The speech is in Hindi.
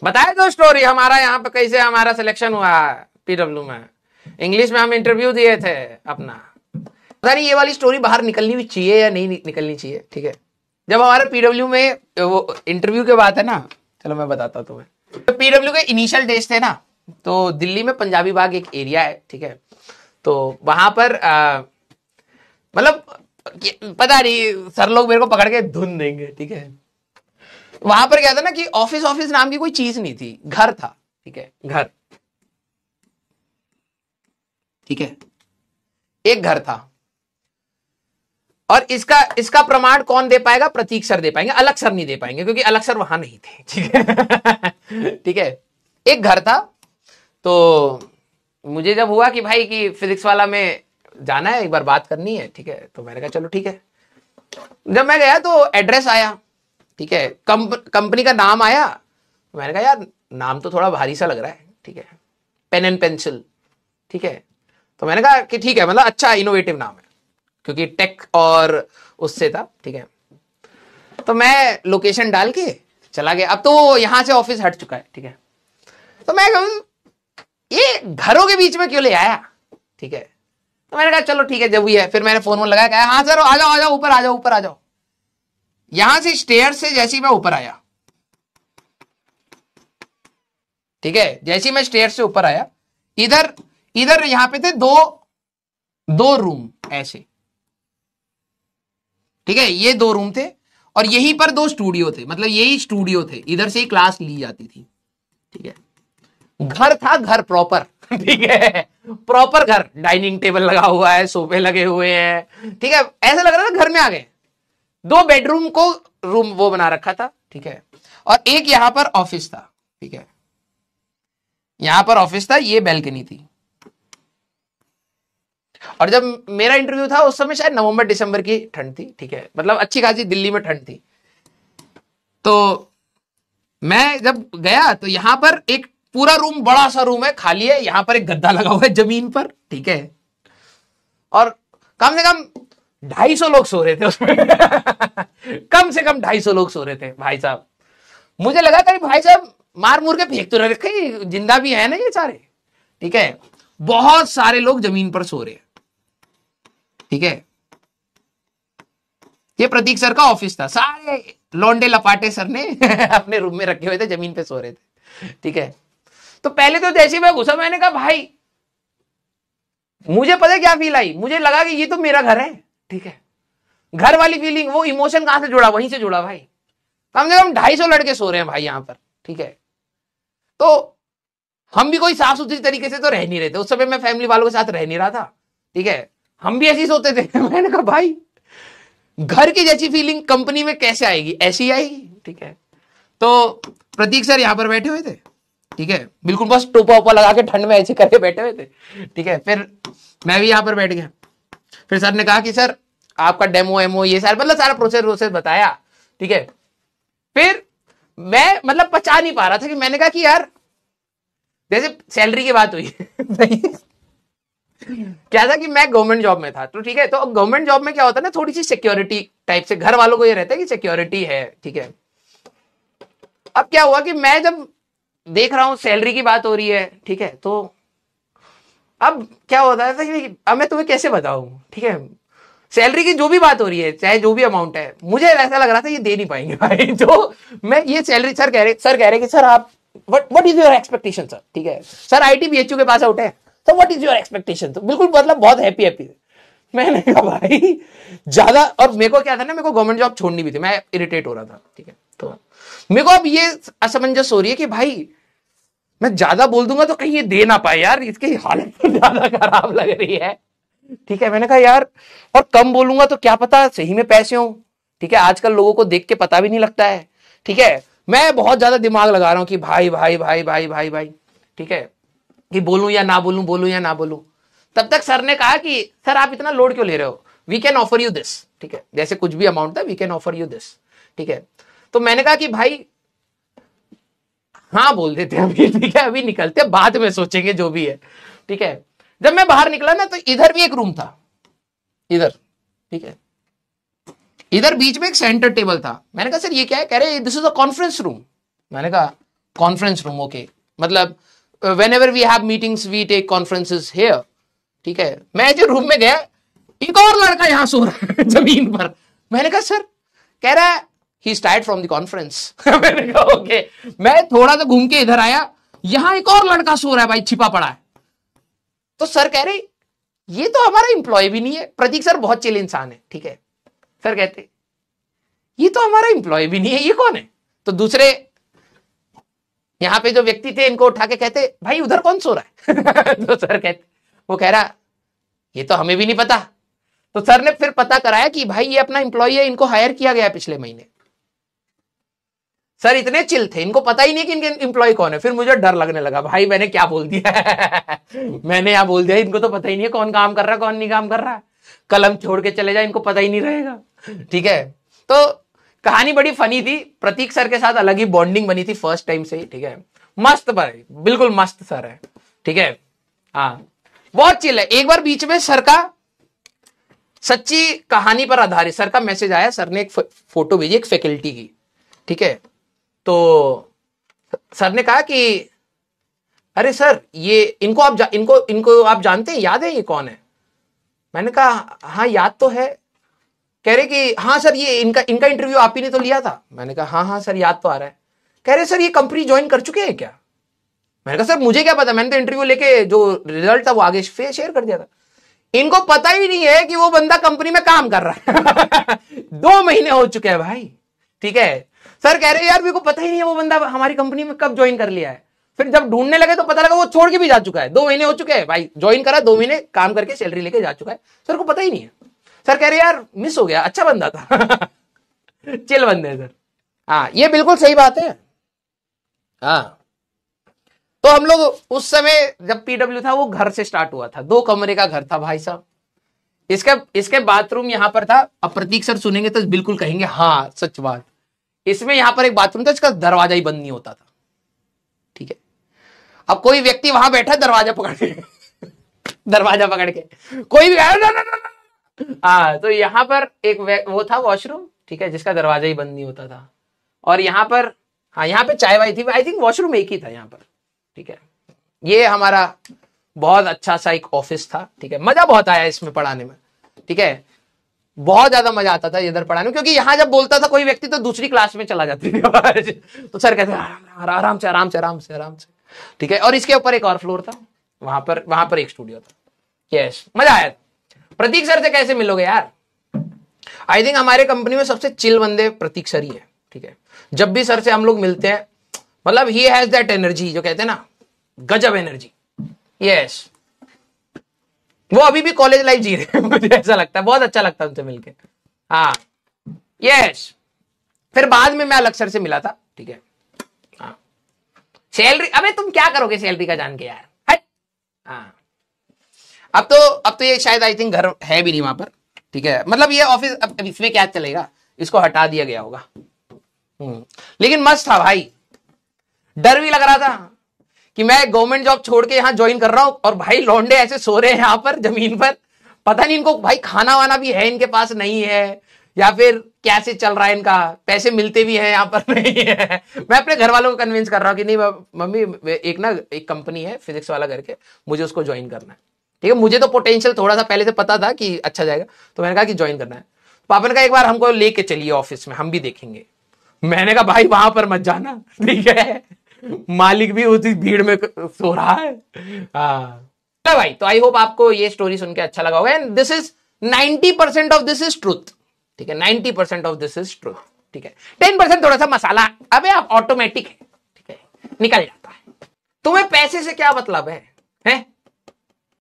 बताया दो स्टोरी हमारा यहाँ पे कैसे हमारा सिलेक्शन हुआ पीडब्ल्यू में। इंग्लिश में हम इंटरव्यू दिए थे अपना। पता नहीं ये वाली स्टोरी बाहर निकलनी भी चाहिए या नहीं निकलनी चाहिए, ठीक है। जब हमारे पीडब्ल्यू में वो इंटरव्यू के बात है ना, चलो मैं बताता हूँ तुम्हें। तो पीडब्ल्यू के इनिशियल डेज थे ना, तो दिल्ली में पंजाबी बाग एक एरिया है, ठीक है। तो वहां पर मतलब पता नहीं सर लोग मेरे को पकड़ के धुन देंगे, ठीक है। वहां पर क्या था ना कि ऑफिस ऑफिस नाम की कोई चीज नहीं थी, घर था, ठीक है, घर, ठीक है, एक घर था। और इसका प्रमाण कौन दे पाएगा? प्रतीक सर दे पाएंगे, अलग सर नहीं दे पाएंगे क्योंकि अलग सर वहां नहीं थे, ठीक है। ठीक है, एक घर था। तो मुझे जब हुआ कि भाई कि फिजिक्स वाला में जाना है, एक बार बात करनी है, ठीक है, तो मैंने कहा चलो ठीक है। जब मैं गया तो एड्रेस आया, ठीक है, कंपनी का नाम आया। मैंने कहा यार नाम तो थोड़ा भारी सा लग रहा है, ठीक है, पेन एंड पेंसिल, ठीक है। तो मैंने कहा कि ठीक है, मतलब अच्छा इनोवेटिव नाम है क्योंकि टेक और उससे था, ठीक है। तो मैं लोकेशन डाल के चला गया। अब तो यहां से ऑफिस हट चुका है, ठीक है। तो मैं कहूं ये घरों के बीच में क्यों ले आया, ठीक है। तो मैंने कहा चलो ठीक है जब भी है। फिर मैंने फोन लगाया, कहा हाँ सर आ जाओ ऊपर आ जाओ ऊपर आ जाओ। यहां से स्टेयर से जैसे ही मैं ऊपर आया, ठीक है, जैसे ही मैं स्टेयर से ऊपर आया, इधर इधर यहां पे थे दो रूम ऐसे, ठीक है, ये दो रूम थे और यहीं पर दो स्टूडियो थे, मतलब यही स्टूडियो थे, इधर से ही क्लास ली जाती थी, ठीक है। घर था, घर प्रॉपर, ठीक है, प्रॉपर घर, डाइनिंग टेबल लगा हुआ है, सोफे लगे हुए हैं, ठीक है, ऐसा लग रहा था घर में आ गए। 2 बेडरूम को रूम वो बना रखा था, ठीक है। और एक यहां पर ऑफिस था, ठीक है, यहां पर ऑफिस था, ये बैल्कनी थी। और जब मेरा इंटरव्यू था उस समय शायद नवंबर दिसंबर की ठंड थी, ठीक है, मतलब अच्छी खासी दिल्ली में ठंड थी। तो मैं जब गया तो यहां पर एक पूरा रूम, बड़ा सा रूम है, खाली है, यहां पर एक गद्दा लगा हुआ है जमीन पर, ठीक है। और कम से कम 250 लोग सो रहे थे उसमें। कम से कम 250 लोग सो रहे थे भाई साहब। मुझे लगा कहीं भाई साहब मार मूर के फेंक तो रखे, जिंदा भी है ना ये सारे, ठीक है। बहुत सारे लोग जमीन पर सो रहे हैं, ठीक है। ये प्रतीक सर का ऑफिस था, सारे लौंडे लपाटे सर ने अपने रूम में रखे हुए थे, जमीन पे सो रहे थे, ठीक है। तो पहले तो जैसे मैं घुसा, मैंने कहा भाई, मुझे पता क्या फील आई, मुझे लगा कि ये तो मेरा घर है, ठीक है। घर वाली फीलिंग, वो इमोशन कहां से जुड़ा, वहीं से जुड़ा भाई। कम से कम 250 लड़के सो रहे हैं भाई यहां पर, ठीक है। तो हम भी कोई साफ सुथरी तरीके से तो रह नहीं रहे थे उस समय, मैं फैमिली वालों के साथ रह नहीं रहा था, ठीक है। हम भी ऐसे ही सोते थे। मैंने कहा भाई घर की जैसी फीलिंग कंपनी में कैसे आएगी, ऐसी आएगी, ठीक है। तो प्रतीक सर यहां पर बैठे हुए थे, ठीक है, बिल्कुल बस टोपा ओपा लगा के ठंड में ऐसे करके बैठे हुए थे, ठीक है। फिर मैं भी यहां पर बैठ गया। फिर सर ने कहा कि सर आपका डेमो एमओ ये सारा, मतलब सारा प्रोसेस बताया, ठीक है। फिर मैं मतलब पचा नहीं पा रहा था कि मैंने कहा कि यार जैसे सैलरी की बात हुई। क्या था कि मैं गवर्नमेंट जॉब में था, तो ठीक है, तो गवर्नमेंट जॉब में क्या होता है ना, थोड़ी सी सिक्योरिटी टाइप से घर वालों को ये रहता है कि सिक्योरिटी है, ठीक है। अब क्या हुआ कि मैं जब देख रहा हूं सैलरी की बात हो रही है, ठीक है, तो अब क्या होता है कि अब मैं तुम्हें कैसे बताऊं, ठीक है। सैलरी की जो भी बात हो रही है, चाहे जो भी अमाउंट है, मुझे ऐसा लग रहा था ये दे नहीं पाएंगे भाई। जो मैं ये सैलरी, सर कह रहे कि सर आप what is your expectation sir, ठीक है। सर आईटी बीएचयू के पास आउट है, तो व्हाट इज योर एक्सपेक्टेशन, तो बिल्कुल मतलब बहुत हैप्पी। मैंने कहा भाई ज्यादा, और मेरे को क्या था ना, मेरे को गवर्नमेंट जॉब छोड़नी भी थी, मैं इरिटेट हो रहा था, ठीक है। तो मेरे को अब ये असमंजस हो रही है कि भाई मैं ज्यादा बोल दूंगा तो कहीं ये दे ना पाए यार, इसकी हालत तो ज्यादा खराब लग रही है, ठीक है। मैंने कहा यार, और कम बोलूंगा तो क्या पता सही में पैसे हो, ठीक है, आजकल लोगों को देख के पता भी नहीं लगता है, ठीक है। मैं बहुत ज्यादा दिमाग लगा रहा हूं कि भाई भाई भाई भाई भाई भाई, ठीक है, कि बोलूं या ना बोलूं, बोलूं या ना बोलूं। तब तक सर ने कहा कि सर आप इतना लोड क्यों ले रहे हो, we can offer you this, ठीक है, जैसे कुछ भी अमाउंट था, we can offer you this, ठीक है। तो मैंने कहा कि भाई हाँ बोल देते हैं अभी, ठीक है, अभी निकलते बाद में सोचेंगे जो भी है, ठीक है। जब मैं बाहर निकला ना, तो इधर भी एक रूम था, इधर, ठीक है, इधर बीच में एक सेंटर टेबल था। मैंने कहा सर ये क्या है, कह रहे this is a conference room. मैंने कहा कॉन्फ्रेंस रूम, ओके, मतलब whenever we have meetings we take conferences here, ठीक है। मैं जो रूम में गया, एक और लड़का यहां सो रहा है जमीन पर। मैंने कहा सर, कह रहा है he is tired from the conference. मैंने कहा ओके। मैं थोड़ा सा घूम के इधर आया, यहां एक और लड़का सो रहा है भाई, छिपा पड़ा है। तो सर कह रहे ये तो हमारा एम्प्लॉय भी नहीं है। प्रतीक सर बहुत चिल इंसान है, ठीक है। सर कहते ये तो हमारा एम्प्लॉय भी नहीं है, ये कौन है? तो दूसरे यहां पे जो व्यक्ति थे इनको उठा के कहते भाई उधर कौन सो रहा है? तो सर कहते, वो कह रहा ये तो हमें भी नहीं पता। तो सर ने फिर पता कराया कि भाई ये अपना एम्प्लॉय है, इनको हायर किया गया पिछले महीने। सर इतने चिल थे, इनको पता ही नहीं कि इनके एम्प्लॉय कौन है। फिर मुझे डर लगने लगा, भाई मैंने क्या बोल दिया। मैंने यहां बोल दिया इनको तो पता ही नहीं है कौन काम कर रहा है कौन नहीं काम कर रहा है। कलम छोड़ के चले जाए, इनको पता ही नहीं रहेगा, ठीक है। तो कहानी बड़ी फनी थी। प्रतीक सर के साथ अलग ही बॉन्डिंग बनी थी फर्स्ट टाइम से ही, ठीक है। मस्त भाई, बिल्कुल मस्त सर है, ठीक है। हाँ, बहुत चिल है। एक बार बीच में सर का सच्ची कहानी पर आधारित सर का मैसेज आया। सर ने एक फोटो भेजी एक फैकल्टी की, ठीक है। तो सर ने कहा कि अरे सर ये इनको आप जानते हैं, याद है ये कौन है? मैंने कहा हाँ याद तो है। कह रहे कि हाँ सर ये इनका इंटरव्यू आप ही ने तो लिया था। मैंने कहा हाँ हाँ सर याद तो आ रहा है। कह रहे सर ये कंपनी ज्वाइन कर चुके हैं क्या? मैंने कहा सर मुझे क्या पता, मैंने तो इंटरव्यू लेके जो रिजल्ट था वो आगे शेयर कर दिया था। इनको पता ही नहीं है कि वो बंदा कंपनी में काम कर रहा है। 2 महीने हो चुके हैं भाई, ठीक है। सर कह रहे यार मेरे को पता ही नहीं है वो बंदा हमारी कंपनी में कब ज्वाइन कर लिया है। फिर जब ढूंढने लगे तो पता लगा वो छोड़ के भी जा चुका है। 2 महीने हो चुके हैं भाई, ज्वाइन करा, 2 महीने काम करके सैलरी लेके जा चुका है। सर को पता ही नहीं है। सर कह रहे यार मिस हो गया, अच्छा बंदा था। चिल बंदे सर। हाँ ये बिल्कुल सही बात है। हाँ तो हम लोग उस समय जब पीडब्ल्यू था वो घर से स्टार्ट हुआ था। 2 कमरे का घर था भाई साहब। इसके बाथरूम यहां पर था। अब प्रतीक सर सुनेंगे तो बिल्कुल कहेंगे हाँ सच बात। इसमें यहां पर एक बाथरूम था, इसका दरवाजा ही बंद नहीं होता था, ठीक है। अब कोई व्यक्ति वहां बैठा दरवाजा पकड़ के दरवाजा पकड़ के कोई भी हाँ, तो यहां पर एक वो था वॉशरूम, ठीक है, जिसका दरवाजा ही बंद नहीं होता था। और यहां पर हाँ यहाँ पे चाय वाई थी। आई थिंक वॉशरूम एक ही था यहाँ पर, ठीक है। ये हमारा बहुत अच्छा सा एक ऑफिस था, ठीक है। मजा बहुत आया इसमें पढ़ाने में, ठीक है। बहुत ज्यादा मजा आता था इधर पढ़ाने में, क्योंकि यहां जब बोलता था कोई व्यक्ति तो दूसरी क्लास में चला जाती थी। तो सर कहते आराम से आराम से आराम से आराम से, ठीक है। और इसके ऊपर एक और फ्लोर था, वहां पर एक स्टूडियो था। यस, मजा आया। प्रतीक सर से कैसे मिलोगे यार? आई थिंक हमारे कंपनी में सबसे चिल बंदे प्रतीक सर ही है, ठीक है। जब भी सर से हम लोग मिलते हैं, मतलब ही हैज दैट एनर्जी, जो कहते हैं ना गजब एनर्जी। यस, वो अभी भी कॉलेज लाइफ जी रहे हैं। मुझे ऐसा लगता है, बहुत अच्छा लगता है उनसे मिलके। हाँ यस। फिर बाद में मैं अलग सर से मिला था, ठीक है। हाँ सैलरी, अबे तुम क्या करोगे सैलरी का जान के यार, हट। हाँ अब तो ये शायद आई थिंक घर है भी नहीं वहां पर, ठीक है। मतलब ये ऑफिस अब इसमें क्या चलेगा, इसको हटा दिया गया होगा। लेकिन मस्त था भाई। डर भी लग रहा था कि मैं गवर्नमेंट जॉब छोड़ के यहां ज्वाइन कर रहा हूं और भाई लौंडे ऐसे सो रहे हैं यहां पर जमीन पर। पता नहीं इनको भाई खाना वाना भी है इनके पास नहीं है, या फिर कैसे चल रहा है इनका, पैसे मिलते भी हैं यहां पर नहीं है। मैं अपने घर वालों को कन्विंस कर रहा हूं कि नहीं मम्मी एक कंपनी है फिजिक्स वाला करके, मुझे उसको ज्वाइन करना है, ठीक है। मुझे तो पोटेंशियल थोड़ा सा पहले से पता था कि अच्छा जाएगा, तो मैंने कहा कि ज्वाइन करना है। पापा ने कहा एक बार हमको लेके चलिए ऑफिस में, हम भी देखेंगे। मैंने कहा भाई वहां पर मत जाना, ठीक है, मालिक भी उसी भीड़ में सो रहा है। हाँ भाई, तो आई होप आपको ये स्टोरी सुन के अच्छा लगा होगा। And this is 90% of this is truth, ठीक है। 90% ऑफ दिस इज ट्रूथ, ठीक है। 10% थोड़ा सा मसाला, अबे आप ऑटोमेटिक है, ठीक है, निकल जाता है। तुम्हें पैसे से क्या मतलब है?